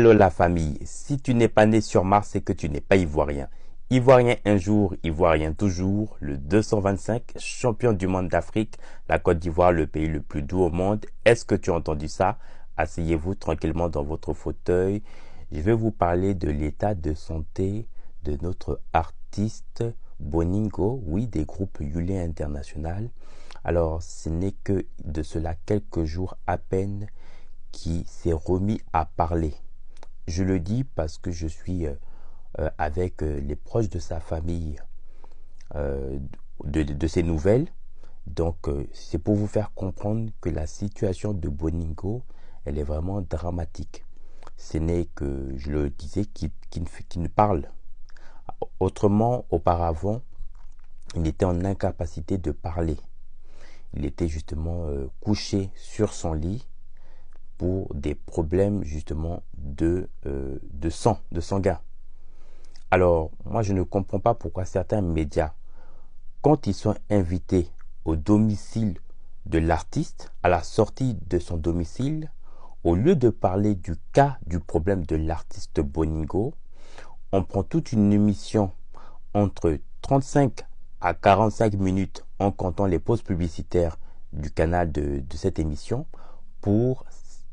Hello la famille, si tu n'es pas né sur Mars, c'est que tu n'es pas ivoirien. Ivoirien un jour, ivoirien toujours, le 225, champion du monde d'Afrique, la Côte d'Ivoire, le pays le plus doux au monde. Est-ce que tu as entendu ça? Asseyez-vous tranquillement dans votre fauteuil. Je vais vous parler de l'état de santé de notre artiste Boningo, oui, des groupes Yulé International. Alors, ce n'est que de cela quelques jours à peine qui s'est remis à parler. Je le dis parce que je suis avec les proches de sa famille euh, de ces nouvelles. Donc, c'est pour vous faire comprendre que la situation de Boningo, elle est vraiment dramatique. Ce n'est que, je le disais, qui ne parle. Autrement, auparavant, il était en incapacité de parler. Il était justement couché sur son lit pour des problèmes justement de sanguin. Alors, moi, je ne comprends pas pourquoi certains médias, quand ils sont invités au domicile de l'artiste, à la sortie de son domicile, au lieu de parler du cas, du problème de l'artiste Boningo, on prend toute une émission entre 35 à 45 minutes en comptant les pauses publicitaires du canal de cette émission pour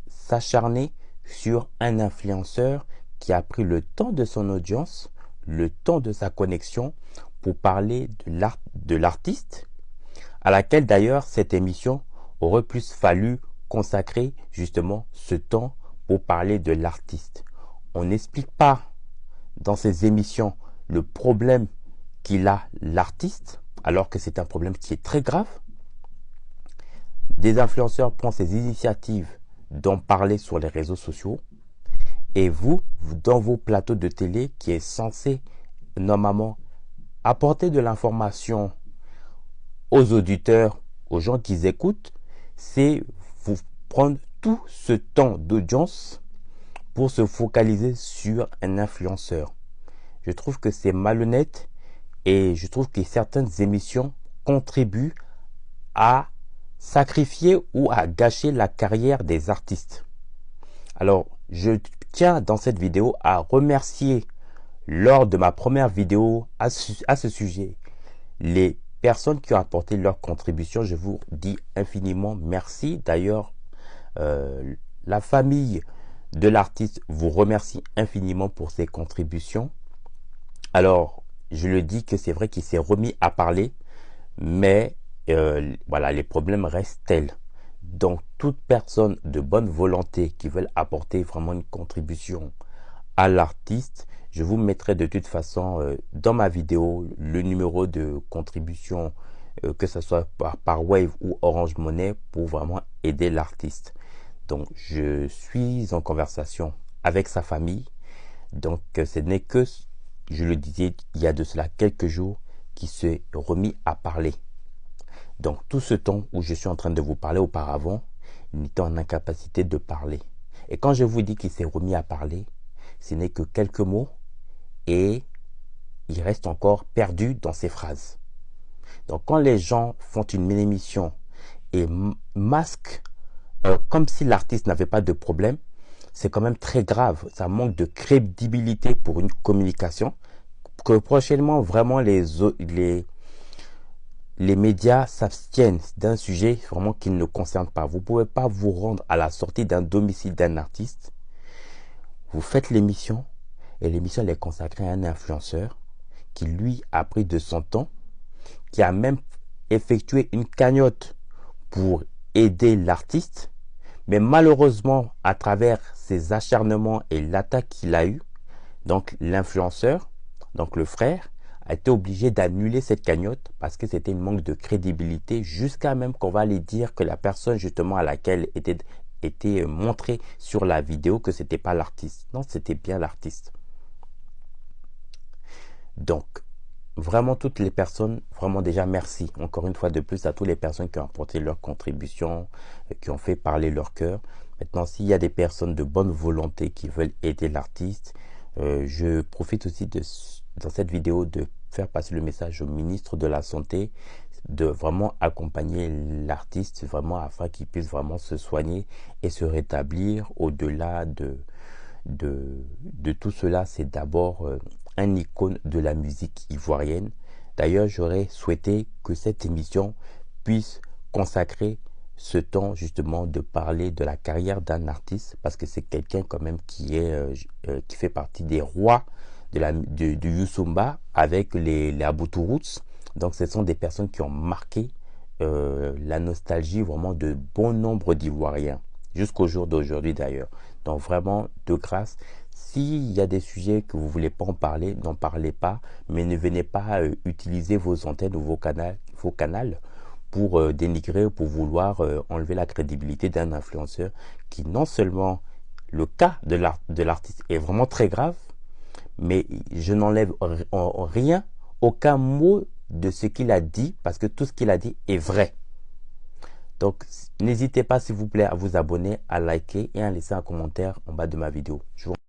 s'acharner sur un influenceur qui a pris le temps de son audience, le temps de sa connexion pour parler de l'artiste, à laquelle d'ailleurs cette émission aurait plus fallu consacrer justement ce temps pour parler de l'artiste. On n'explique pas dans ces émissions le problème qu'il a l'artiste, alors que c'est un problème qui est très grave. Des influenceurs prennent ces initiatives d'en parler sur les réseaux sociaux, et vous, dans vos plateaux de télé qui est censé normalement apporter de l'information aux auditeurs, aux gens qui écoutent, c'est vous prendre tout ce temps d'audience pour se focaliser sur un influenceur. Je trouve que c'est malhonnête et je trouve que certaines émissions contribuent à sacrifier ou à gâcher la carrière des artistes. Alors, je tiens dans cette vidéo à remercier lors de ma première vidéo à ce sujet les personnes qui ont apporté leur contribution. Je vous dis infiniment merci. D'ailleurs, la famille de l'artiste vous remercie infiniment pour ses contributions. Alors, je le dis que c'est vrai qu'il s'est remis à parler, mais voilà, les problèmes restent tels. Donc, toute personne de bonne volonté qui veut apporter vraiment une contribution à l'artiste, je vous mettrai de toute façon dans ma vidéo le numéro de contribution, que ce soit par Wave ou Orange Money, pour vraiment aider l'artiste. Donc, je suis en conversation avec sa famille. Donc, ce n'est que, je le disais, il y a de cela quelques jours, qui s'est remis à parler. Donc, tout ce temps où je suis en train de vous parler auparavant, il était en incapacité de parler. Et quand je vous dis qu'il s'est remis à parler, ce n'est que quelques mots et il reste encore perdu dans ses phrases. Donc, quand les gens font une émission et masquent comme si l'artiste n'avait pas de problème, c'est quand même très grave. Ça manque de crédibilité pour une communication. Que prochainement, vraiment, les médias s'abstiennent d'un sujet vraiment qui ne le concerne pas. Vous ne pouvez pas vous rendre à la sortie d'un domicile d'un artiste. Vous faites l'émission et l'émission est consacrée à un influenceur qui, lui, a pris de son temps, qui a même effectué une cagnotte pour aider l'artiste. Mais malheureusement, à travers ses acharnements et l'attaque qu'il a eue, donc l'influenceur, donc le frère, a été obligé d'annuler cette cagnotte parce que c'était un manque de crédibilité, jusqu'à même qu'on va aller dire que la personne justement à laquelle était montrée sur la vidéo, que c'était pas l'artiste. Non, c'était bien l'artiste. Donc, vraiment toutes les personnes, vraiment déjà merci encore une fois de plus à toutes les personnes qui ont apporté leur contribution, qui ont fait parler leur cœur. Maintenant, s'il y a des personnes de bonne volonté qui veulent aider l'artiste, je profite aussi dans cette vidéo de faire passer le message au ministre de la Santé de vraiment accompagner l'artiste vraiment afin qu'il puisse vraiment se soigner et se rétablir au-delà de tout cela, c'est d'abord un icône de la musique ivoirienne. D'ailleurs, j'aurais souhaité que cette émission puisse consacrer ce temps justement de parler de la carrière d'un artiste, parce que c'est quelqu'un quand même qui fait partie des rois du Youssumba avec les Aboutou Roots. Donc ce sont des personnes qui ont marqué la nostalgie vraiment de bon nombre d'Ivoiriens, jusqu'au jour d'aujourd'hui d'ailleurs. Donc vraiment, de grâce, s'il y a des sujets que vous ne voulez pas en parler, n'en parlez pas, mais ne venez pas utiliser vos antennes ou vos canaux pour dénigrer, pour vouloir enlever la crédibilité d'un influenceur qui, non seulement le cas de l'artiste est vraiment très grave, mais je n'enlève rien, aucun mot de ce qu'il a dit, parce que tout ce qu'il a dit est vrai. Donc, n'hésitez pas, s'il vous plaît, à vous abonner, à liker et à laisser un commentaire en bas de ma vidéo. Je vous